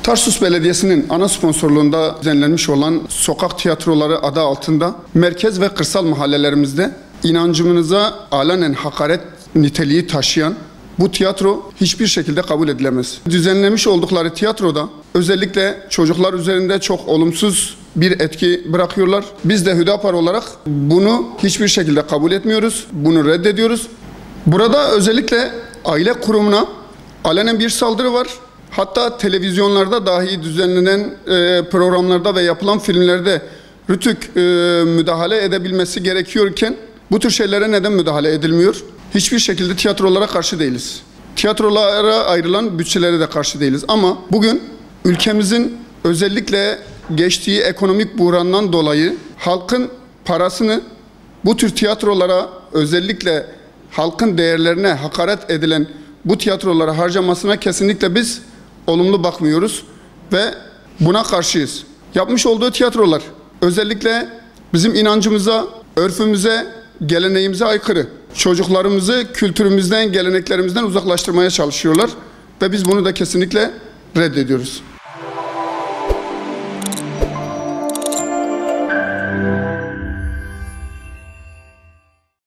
Tarsus Belediyesi'nin ana sponsorluğunda düzenlenmiş olan sokak tiyatroları adı altında merkez ve kırsal mahallelerimizde inancımıza alenen hakaret niteliği taşıyan bu tiyatro hiçbir şekilde kabul edilemez. Düzenlemiş oldukları tiyatroda özellikle çocuklar üzerinde çok olumsuz bir etki bırakıyorlar. Biz de Hüdapar olarak bunu hiçbir şekilde kabul etmiyoruz. Bunu reddediyoruz. Burada özellikle aile kurumuna alenen bir saldırı var. Hatta televizyonlarda dahi düzenlenen programlarda ve yapılan filmlerde rütük müdahale edebilmesi gerekiyorken bu tür şeylere neden müdahale edilmiyor? Hiçbir şekilde tiyatrolara karşı değiliz. Tiyatrolara ayrılan bütçelere de karşı değiliz. Ama bugün ülkemizin özellikle geçtiği ekonomik buhrandan dolayı halkın parasını bu tür tiyatrolara, özellikle halkın değerlerine hakaret edilen bu tiyatrolara harcamasına kesinlikle biz olumlu bakmıyoruz ve buna karşıyız. Yapmış olduğu tiyatrolar özellikle bizim inancımıza, örfümüze, geleneğimize aykırı. Çocuklarımızı kültürümüzden, geleneklerimizden uzaklaştırmaya çalışıyorlar ve biz bunu da kesinlikle reddediyoruz.